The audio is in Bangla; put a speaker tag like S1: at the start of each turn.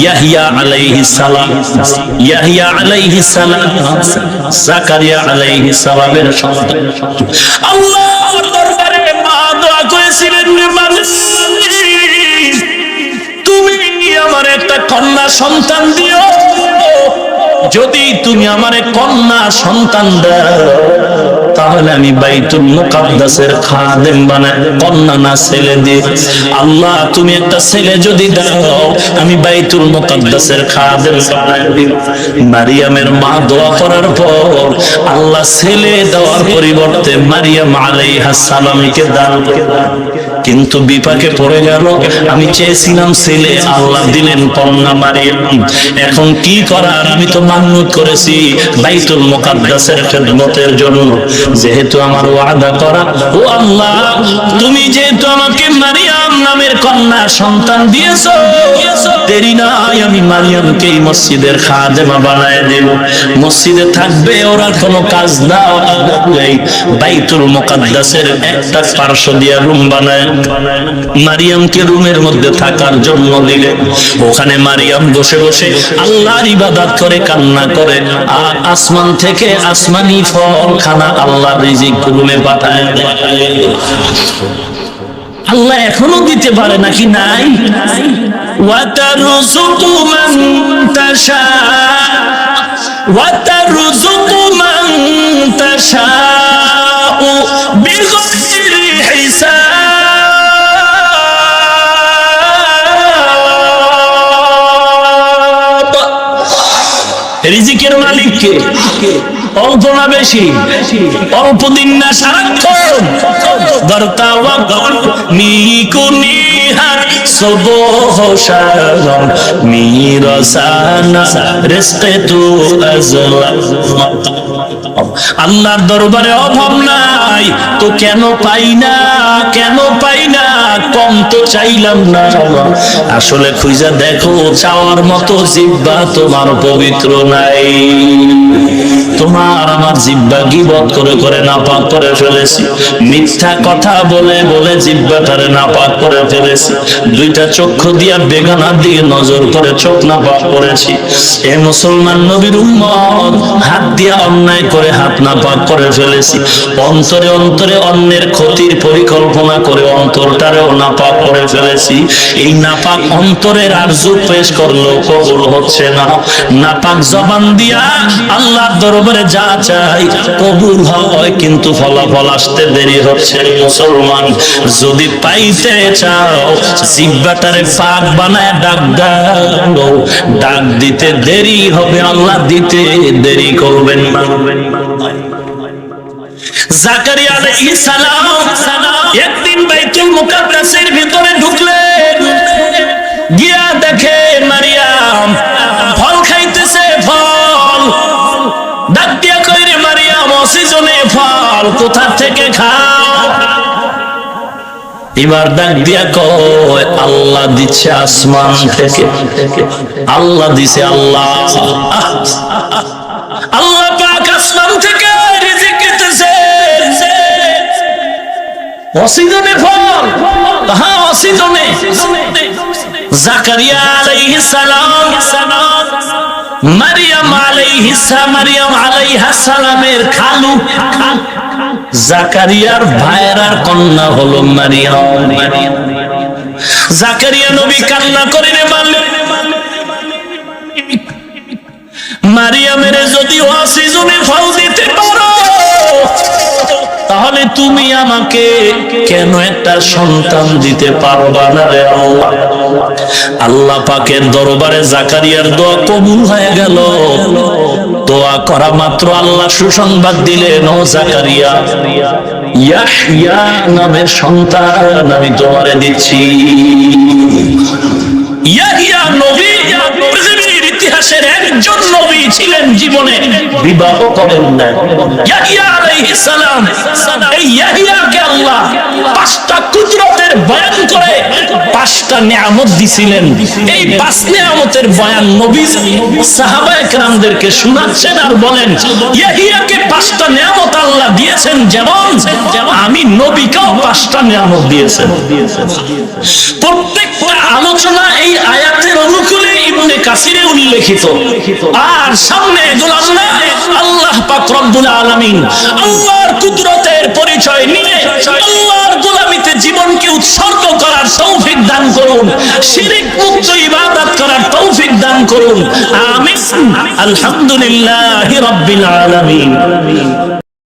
S1: ইয়াহইয়া আলাইহিস সালাম, ইয়াহইয়া আলাইহিস সালাম জাকারিয়া আলাইহিস সালামের সন্তান। আল্লাহর দরবারে মা দোয়া করেছিলেন, মালিক তুমি আমার একটা কন্যা সন্তান দিও, যদি তুমি আমারে কন্যা সন্তান দাও তাহলে আমি বাইতুল মুকাদ্দাসের খাদেম বানাই, কন্যা না ছেলে দিয়ে। আল্লাহ তুমি একটা ছেলে যদি দাও আমি বাইতুল মুকাদ্দাসের খাদেম বানাই দিব। মারিয়ামের মা দোয়া করার পর আল্লাহ ছেলে দেওয়ার পরিবর্তে মারিয়াম আলাইহিস সালামকে দান করলেন, কিন্তু বিপাকে পড়ে গেল। আমি চেয়েছিলাম ছেলে, আল্লাহ দিলেন কন্যা মারিয়াম। এখন কি করার, আমি তো মান্নত করেছি বাইতুল মুকাদ্দাসের খেদমতের জন্য, যেহেতু আমার ওয়াদা করা। ও আল্লাহ তুমি যেহেতু আমাকে মারিয়াম নামের কন্যা সন্তান দিয়েছো, দেরি নাই আমি মারিয়ামকে এই মসজিদের খাদেমা বানায় দেব। মসজিদে থাকবে, ওরা কোনো কাজ দাও নেই, বাইতুল মুকাদ্দাসের একটা পার্শ্ব দিয়া রুম বানায় মারিয়ামকে রুমের মধ্যে থাকার জন্য দিলে। ওখানে মারিয়াম বসে বসে আল্লাহর ইবাদত করে, কান্না করে, আর আসমান থেকে আসমানি ফল খানা আল্লাহ রিজিক রুমে পাঠায়। আল্লাহ এখনো দিতে পারে নাকি নাই? ওয়াতারযুকু মান তাশা ওয়াতারযুকু মান তাশা বিগয়রি হিসাব। রিজিকের মালিক কে? অল্প না বেশি? অল্প দিন না সারাক্ষণ? দরতাওয়া মিকুনি হার সুবহ শারম মিরাসানা রিজকে তু আজলা। আল্লাহর দরবারে অভাব নাই তো কেন পাই না, কেন পাই না? কম তো চাইলাম না। আসলে খুঁজা দেখো, চাওয়ার মতো জিহ্বা তোমার পবিত্র নাই। তোমার আমার জিহ্বা গীবত করে করে নাপাক করে ফেলেছি, মিথ্যা কথা বলে বলে জিহ্বাটারে নাপাক করে ফেলেছি, দুইটা চক্ষু দিয়া বেগানা দিয়ে নজর করে চোখ নাপাক করেছি। এ মুসলমান নবীর উম্মত, হাত দিয়া অন্যায় করে হাত নাপাক করে ফেলেছি, অন্তরে অন্তরে অন্যের ক্ষতির পরিকল্পনা করে অন্তরটারেও নাপাক করে ফেলেছি। এই নাপাক অন্তরের আরজু পেশ করলেও কবুল হচ্ছে না। নাপাক জবান দিয়া আল্লাহর দরবারে যা চাই কবুল হয়, কিন্তু ফলাফল আসতে দেরি হচ্ছে। মুসলমান যদি পাইতে চাও জিহ্বাটারে পাক বানায় ডাক দাও, ডাক দিতে দেরি হবে, আল্লাহ দিতে দেরি করবেন না। জাকারিয়া আলাইহিস সালাম একদিন বাইতুল মুকাদ্দাসের ভিতরে ঢুকলেন, গিয়া দেখে মারিয়াম ফল খাইতেছে। ফল ডাক দিয়া কইরে, মারিয়াম অসিজনে ফল কোথা থেকে খাও? এবার ডাক দিয়া কয়, আল্লাহ দিচ্ছে আসমান থেকে। আল্লাহ দিছে, আল্লাহ আল্লাহ পাক আসমান থেকে রিজিক দিতেছে। অসিজনে ফল, হ্যাঁ অসিজনে। জাকারিয়া আলাইহিস সালাম মারিয়াম আলাইহিস সালামের খালু, জাকারিয়ার ভাইয়ের কন্যা হলো মারিয়াম। জাকারিয়া নবী কান্না করিলে বললেন, মারিয়ামের যদি অসিজনে ফল দিতে পারো তাহলে তুমি আমাকে কেন একটা সন্তান দিতে পারবা না রে আল্লাহ? আল্লাহ পাকের দরবারে জাকারিয়ার দোয়া কবুল হয়ে গেল। দোয়া করা মাত্র আল্লাহ সুসংবাদ দিলেন, ও জাকারিয়া, ইয়াহইয়া নামের সন্তান আমি তোমারে দিচ্ছি। ইয়াহইয়া নবী, পৃথিবীর ইতিহাসের একজন নবী ছিলেন, জীবনে বিবাহ করেন না। ইয়াহইয়া আলাইহিস সালাম, এই ইয়াহইয়াকে আল্লাহ পাঁচটা কুদরতের বয়ান করে পাঁচটা নিয়ামত দিছিলেন। এই পাঁচ নিয়ামতের বয়ান নবী সাহাবায়ে কেরামদেরকে শোনাচ্ছেন আর বলেন, ইয়াহইয়াকে পাঁচটা নিয়ামত আল্লাহ দিয়েছেন, যেমন আমি নবীকেও পাঁচটা নিয়ামত দিয়েছেন। প্রত্যেকটা আলোচনা এই আয়াতের অনুকূলে ইবনে তাফসিরে উল্লেখিত। আর সামনে গোলাম না, আল্লাহ পাক রব্বুল আলামিন আল্লাহর কুদরতের পরিচয় নিয়ে আল্লাহর গোলামিতে জীবনকে উৎসর্গ করার তৌফিক দান করুন, শিরক মুক্ত ইবাদত করার তৌফিক দান করুন। আমিন। আলহামদুলিল্লাহি রাব্বিল আলামিন।